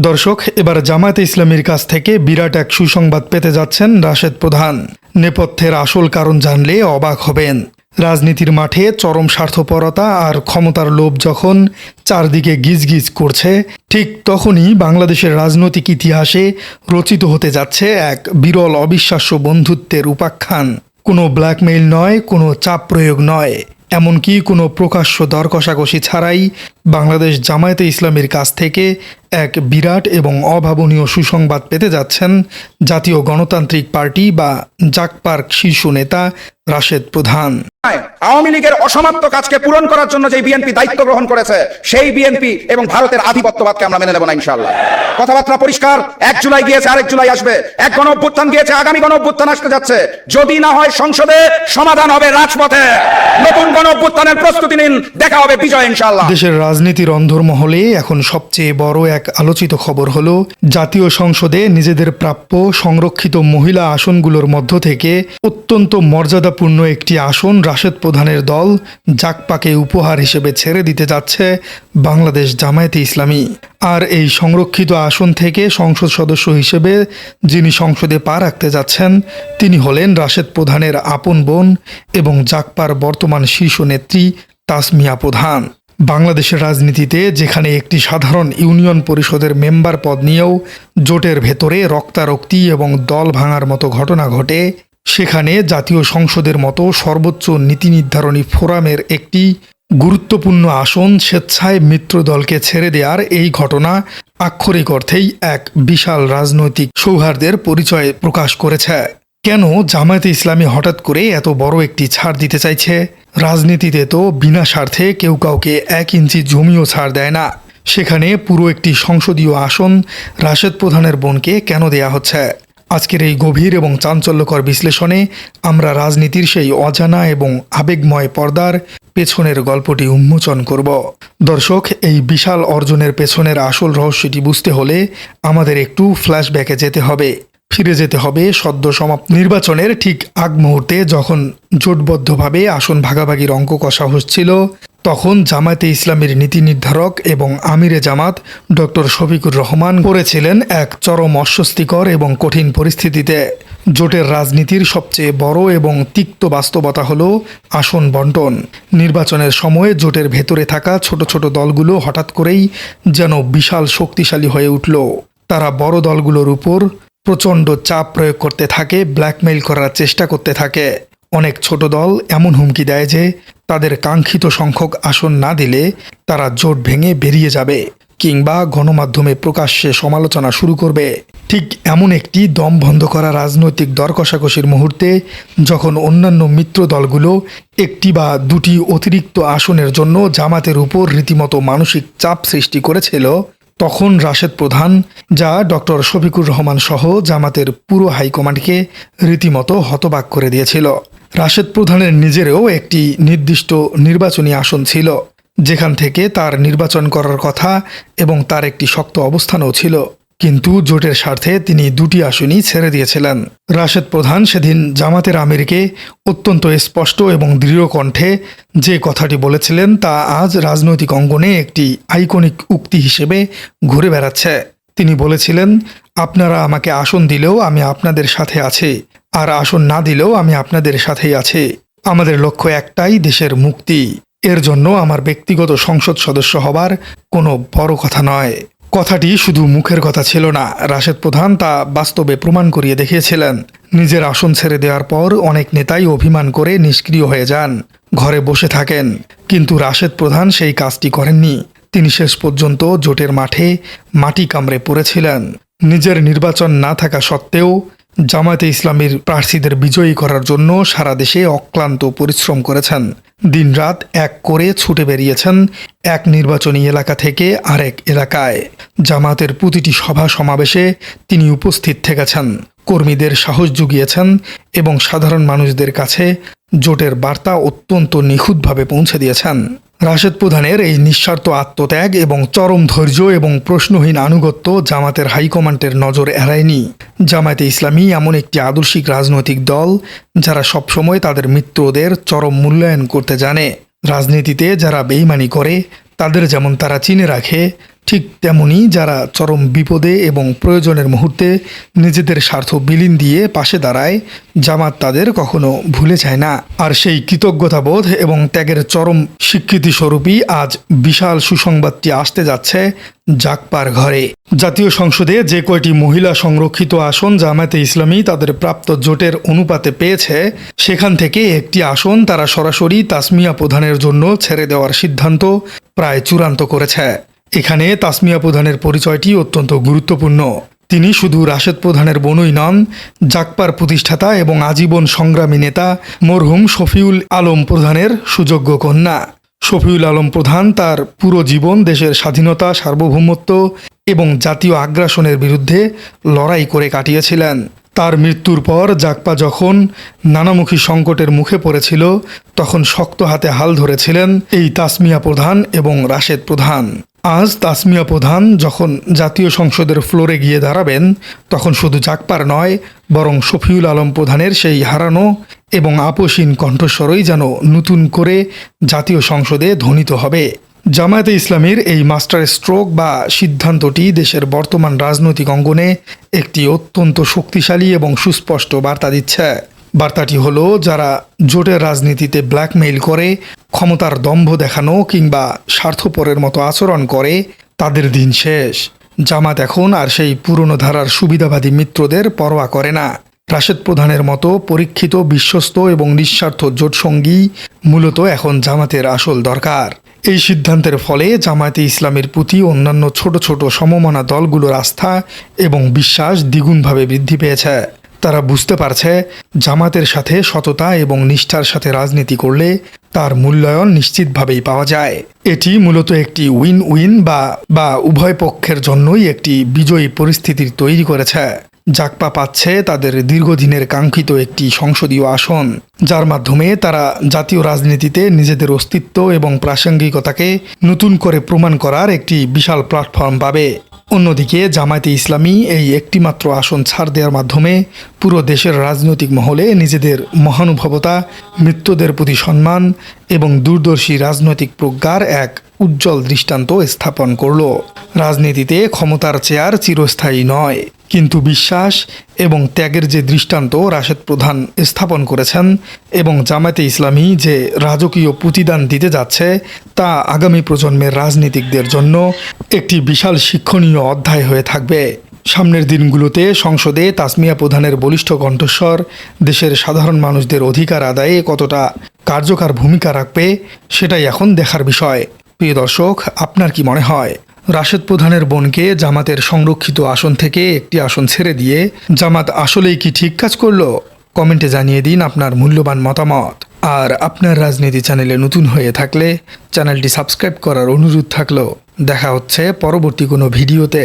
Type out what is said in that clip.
দর্শক, এবার জামায়াতে ইসলামীর কাছ থেকে বিরাট এক সুসংবাদ পেতে যাচ্ছেন রাশেদ প্রধান। নেপথ্যের আসল কারণ জানলে অবাক হবেন। রাজনীতির মাঠে চরম স্বার্থপরতা আর ক্ষমতার লোভ যখন চারদিকে গিজগিজ করছে, ঠিক তখনই বাংলাদেশের রাজনৈতিক ইতিহাসে রচিত হতে যাচ্ছে এক বিরল অবিশ্বাস্য বন্ধুত্বের উপাখ্যান। কোনো ব্ল্যাকমেইল নয়, কোনো চাপ প্রয়োগ নয়, এমনকি কোনো প্রকাশ্য দর কষাকষি ছাড়াই বাংলাদেশ জামায়াতে ইসলামীর কাছ থেকে এক বিরাট এবং অভাবনীয় সুসংবাদ পেতে যাচ্ছেন জাতীয় গণতান্ত্রিক পার্টি বা জাকপার শীর্ষ নেতা রাশেদ প্রধান। আওয়ামী লীগের অসমাপ্ত কাজকে পূরণ করার জন্য যে বিএনপি দায়িত্ব গ্রহণ করেছে, সেই বিএনপি এবং ভারতের আধিপত্যবাদকে আমরা মেনে নেব না ইনশাআল্লাহ। কথাবার্তা পরিষ্কার। 1 জুলাই গিয়েছে, আরেক জুলাই আসবে। এক গণ অভ্যুত্থান গিয়েছে, আগামী গণ অভ্যুত্থান আসতে যাচ্ছে। যদি না হয় সংসদে, সমাধান হবে রাজপথে। নতুন গণ অভ্যুত্থানের প্রস্তুতি নিন, দেখা হবে বিজয় ইনশাআল্লাহ। দেশের রাজনীতির অন্দরমহলে এখন সবচেয়ে বড় এক আলোচিত খবর হলো, জাতীয় সংসদে নিজেদের প্রাপ্য সংরক্ষিত মহিলা আসনগুলোর মধ্য থেকে অত্যন্ত মর্যাদাপূর্ণ একটি আসন রাশেদ প্রধানের দল জাকপাকে উপহার হিসেবে ছেড়ে দিতে যাচ্ছে বাংলাদেশ জামায়াতে ইসলামী। আর এই সংরক্ষিত আসন থেকে সংসদ সদস্য হিসেবে যিনি সংসদে পা রাখতে যাচ্ছেন, তিনি হলেন রাশেদ প্রধানের আপন বোন এবং জাকপার বর্তমান শীর্ষ নেত্রী তাসমিয়া প্রধান। বাংলাদেশের রাজনীতিতে যেখানে একটি সাধারণ ইউনিয়ন পরিষদের মেম্বার পদ নিয়েও জোটের ভেতরে রক্তারক্তি এবং দল ভাঙার মতো ঘটনা ঘটে, সেখানে জাতীয় সংসদের মতো সর্বোচ্চ নীতি নির্ধারণী ফোরামের একটি গুরুত্বপূর্ণ আসন স্বেচ্ছায় মিত্র দলকে ছেড়ে দেওয়ার এই ঘটনা আক্ষরিক অর্থেই এক বিশাল রাজনৈতিক সৌহার্দ্যের পরিচয় প্রকাশ করেছে। কেন জামায়াতে ইসলামী হঠাৎ করে এত বড় একটি ছাড় দিতে চাইছে? রাজনীতিতে তো বিনা স্বার্থে কেউ কাউকে 1 ইঞ্চি জমিও ছাড় দেয় না। সেখানে পুরো একটি সংসদীয় আসন রাশেদ প্রধানের বোনকে কেন দেয়া হচ্ছে? আজকের এই গভীর এবং চাঞ্চল্যকর বিশ্লেষণে আমরা রাজনীতির সেই অজানা এবং আবেগময় পর্দার পেছনের গল্পটি উন্মোচন করব। দর্শক, এই বিশাল অর্জনের পেছনের আসল রহস্যটি বুঝতে হলে আমাদের একটু ফ্ল্যাশব্যাকে যেতে হবে। ফিরে যেতে হবে সদ্য সমাপ্ত নির্বাচনের ঠিক আগ মুহূর্তে, যখন জোটবদ্ধভাবে আসন ভাগাভাগির অঙ্ক কষা হচ্ছিল। তখন জামায়াতে ইসলামীর নীতি নির্ধারক এবং আমিরে জামাত ডক্টর শফিকুর রহমান পড়েছিলেন এক চরম অস্বস্তিকর এবং কঠিন পরিস্থিতিতে। জোটের রাজনীতির সবচেয়ে বড় এবং তিক্ত বাস্তবতা হলো আসন বন্টন। নির্বাচনের সময় জোটের ভেতরে থাকা ছোট ছোট দলগুলো হঠাৎ করেই যেন বিশাল শক্তিশালী হয়ে উঠল। তারা বড় দলগুলোর উপর প্রচণ্ড চাপ প্রয়োগ করতে থাকে, ব্ল্যাকমেইল করার চেষ্টা করতে থাকে। অনেক ছোট দল এমন হুমকি দেয় যে তাদের কাঙ্ক্ষিত সংখ্যক আসন না দিলে তারা জোট ভেঙে বেরিয়ে যাবে কিংবা গণমাধ্যমে প্রকাশ্যে সমালোচনা শুরু করবে। ঠিক এমন একটি দম বন্ধ করা রাজনৈতিক দর কষাকষির মুহূর্তে, যখন অন্যান্য মিত্র দলগুলো 1টি বা 2টি অতিরিক্ত আসনের জন্য জামাতের উপর রীতিমতো মানসিক চাপ সৃষ্টি করেছিল, তখন রাশেদ প্রধান, যা ডক্টর শফিকুর রহমান সহ জামাতের পুরো হাইকমান্ডকে রীতিমতো হতবাক করে দিয়েছিল। রাশেদ প্রধানের নিজেরও একটি নির্দিষ্ট নির্বাচনী আসন ছিল, যেখান থেকে তার নির্বাচন করার কথা এবং তার একটি শক্ত অবস্থানও ছিল। কিন্তু জোটের স্বার্থে তিনি 2টি আসনই ছেড়ে দিয়েছিলেন। রাশেদ প্রধান সেদিন জামাতের আমিরকে অত্যন্ত স্পষ্ট এবং দৃঢ় কণ্ঠে যে কথাটি বলেছিলেন, তা আজ রাজনৈতিক অঙ্গনে একটি আইকনিক উক্তি হিসেবে ঘুরে বেড়াচ্ছে। তিনি বলেছিলেন, আপনারা আমাকে আসন দিলেও আমি আপনাদের সাথে আছি, আর আসন না দিলেও আমি আপনাদের সাথেই আছি। আমাদের লক্ষ্য একটাই, দেশের মুক্তি। এর জন্য আমার ব্যক্তিগত সংসদ সদস্য হবার কোনো বড় কথা নয়। কথাটি শুধু মুখের কথা ছিল না, রাশেদ প্রধান তা বাস্তবে প্রমাণ করিয়ে দেখিয়েছিলেন। নিজের আসন ছেড়ে দেওয়ার পর অনেক নেতাই অভিমান করে নিষ্ক্রিয় হয়ে যান, ঘরে বসে থাকেন। কিন্তু রাশেদ প্রধান সেই কাজটি করেননি। তিনি শেষ পর্যন্ত জোটের মাঠে মাটি কামড়ে পড়েছিলেন। নিজের নির্বাচন না থাকা সত্ত্বেও জামায়াতে ইসলামীর প্রার্থীদের বিজয়ী করার জন্য সারা দেশে অক্লান্ত পরিশ্রম করেছেন। দিনরাত এক করে ছুটে বেরিয়েছেন এক নির্বাচনী এলাকা থেকে আরেক এলাকায়। জামায়াতের প্রতিটি সভা সমাবেশে তিনি উপস্থিত থেকেছেন, কর্মীদের সাহস জুগিয়েছেন এবং সাধারণ মানুষদের কাছে জোটের বার্তা অত্যন্ত নিখুঁতভাবে পৌঁছে দিয়েছেন। রাশেদ প্রধানের এই নিঃস্বার্থ আত্মত্যাগ এবং চরম ধৈর্য এবং প্রশ্নহীন আনুগত্য জামাতের হাইকমান্ডের নজর এড়ায়নি। জামায়াতে ইসলামী এমন একটি আদর্শিক রাজনৈতিক দল যারা সবসময় তাদের মিত্রদের চরম মূল্যায়ন করতে জানে। রাজনীতিতে যারা বেইমানি করে তাদের যেমন তারা চিনে রাখে, ঠিক তেমনি যারা চরম বিপদে এবং প্রয়োজনের মুহূর্তে নিজেদের স্বার্থ বিলীন দিয়ে পাশে দাঁড়ায়, জামাত তাদের কখনো ভুলে যায় না। আর সেই কৃতজ্ঞতাবোধ এবং ত্যাগের চরম স্বীকৃতি স্বরূপই আজ বিশাল সুসংবাদটি আসতে যাচ্ছে জাগপার ঘরে। জাতীয় সংসদে যে কয়টি মহিলা সংরক্ষিত আসন জামায়াতে ইসলামী তাদের প্রাপ্ত জোটের অনুপাতে পেয়েছে, সেখান থেকে একটি আসন তারা সরাসরি তাসমিয়া প্রধানের জন্য ছেড়ে দেওয়ার সিদ্ধান্ত প্রায় চূড়ান্ত করেছে। এখানে তাসমিয়া প্রধানের পরিচয়টি অত্যন্ত গুরুত্বপূর্ণ। তিনি শুধু রাশেদ প্রধানের বোনই নন, জাগপার প্রতিষ্ঠাতা এবং আজীবন সংগ্রামী নেতা মরহুম শফিউল আলম প্রধানের সুযোগ্য কন্যা। শফিউল আলম প্রধান তার পুরো জীবন দেশের স্বাধীনতা, সার্বভৌমত্ব এবং জাতীয় আগ্রাসনের বিরুদ্ধে লড়াই করে কাটিয়েছিলেন। তার মৃত্যুর পর জাগপা যখন নানামুখী সংকটের মুখে পড়েছিল, তখন শক্ত হাতে হাল ধরেছিলেন এই তাসমিয়া প্রধান এবং রাশেদ প্রধান। আজ তাসমিয়া প্রধান যখন জাতীয় সংসদের ফ্লোরে গিয়ে দাঁড়াবেন, তখন শুধু জাগপার নয়, বরং শফিউল আলম প্রধানের সেই হারানো এবং আপসীন কণ্ঠস্বরই যেন নতুন করে জাতীয় সংসদে ধ্বনিত হবে। জামায়াতে ইসলামীর এই মাস্টার স্ট্রোক বা সিদ্ধান্তটি দেশের বর্তমান রাজনৈতিক অঙ্গনে একটি অত্যন্ত শক্তিশালী এবং সুস্পষ্ট বার্তা দিচ্ছে। বার্তাটি হলো, যারা জোটের রাজনীতিতে ব্ল্যাকমেইল করে, ক্ষমতার দম্ভ দেখানো কিংবা স্বার্থপরের মতো আচরণ করে, তাদের দিন শেষ। জামাত এখন আর সেই পুরনো ধারার সুবিধাবাদী মিত্রদের পরোয়া করে না। রাশেদ প্রধানের মতো পরীক্ষিত, বিশ্বস্ত এবং নিঃস্বার্থ জোটসঙ্গী মূলত এখন জামাতের আসল দরকার। এই সিদ্ধান্তের ফলে জামায়াতে ইসলামের প্রতি অন্যান্য ছোট ছোট সমমনা দলগুলোর আস্থা এবং বিশ্বাস দ্বিগুণভাবে বৃদ্ধি পেয়েছে। তারা বুঝতে পারছে, জামাতের সাথে সততা এবং নিষ্ঠার সাথে রাজনীতি করলে তার মূল্যায়ন নিশ্চিতভাবেই পাওয়া যায়। এটি মূলত একটি উইন উইন বা উভয় পক্ষের জন্যই একটি বিজয়ী পরিস্থিতির তৈরি করেছে। জাগপা পাচ্ছে তাদের দীর্ঘদিনের কাঙ্ক্ষিত একটি সংসদীয় আসন, যার মাধ্যমে তারা জাতীয় রাজনীতিতে নিজেদের অস্তিত্ব এবং প্রাসঙ্গিকতাকে নতুন করে প্রমাণ করার একটি বিশাল প্ল্যাটফর্ম পাবে। অন্যদিকে জামায়াতে ইসলামী এই একটিমাত্র আসন ছাড় দেওয়ার মাধ্যমে পুরো দেশের রাজনৈতিক মহলে নিজেদের মহানুভবতা, মৃত্যুদের প্রতি সম্মান এবং দূরদর্শী রাজনৈতিক প্রজ্ঞার এক উজ্জ্বল দৃষ্টান্ত স্থাপন করল। রাজনীতিতে ক্ষমতার চেয়ার চিরস্থায়ী নয়, কিন্তু বিশ্বাস এবং ত্যাগের যে দৃষ্টান্ত রাশেদ প্রধান স্থাপন করেছেন এবং জামায়াতে ইসলামী যে রাজকীয় প্রতিদান দিতে যাচ্ছে, তা আগামী প্রজন্মের রাজনীতিকদের জন্য একটি বিশাল শিক্ষণীয় অধ্যায় হয়ে থাকবে। সামনের দিনগুলোতে সংসদে তাসমিয়া প্রধানের বলিষ্ঠ কণ্ঠস্বর দেশের সাধারণ মানুষদের অধিকার আদায়ে কতটা কার্যকর ভূমিকা রাখবে, সেটাই এখন দেখার বিষয়। প্রিয় দর্শক, আপনার কি মনে হয়, রাশেদ প্রধানের বোনকে জামাতের সংরক্ষিত আসন থেকে একটি আসন ছেড়ে দিয়ে জামাত আসলেই কি ঠিক কাজ করলো? কমেন্টে জানিয়ে দিন আপনার মূল্যবান মতামত। আর আপনার রাজনীতি চ্যানেলে নতুন হয়ে থাকলে চ্যানেলটি সাবস্ক্রাইব করার অনুরোধ থাকলো। দেখা হচ্ছে পরবর্তী কোনো ভিডিওতে।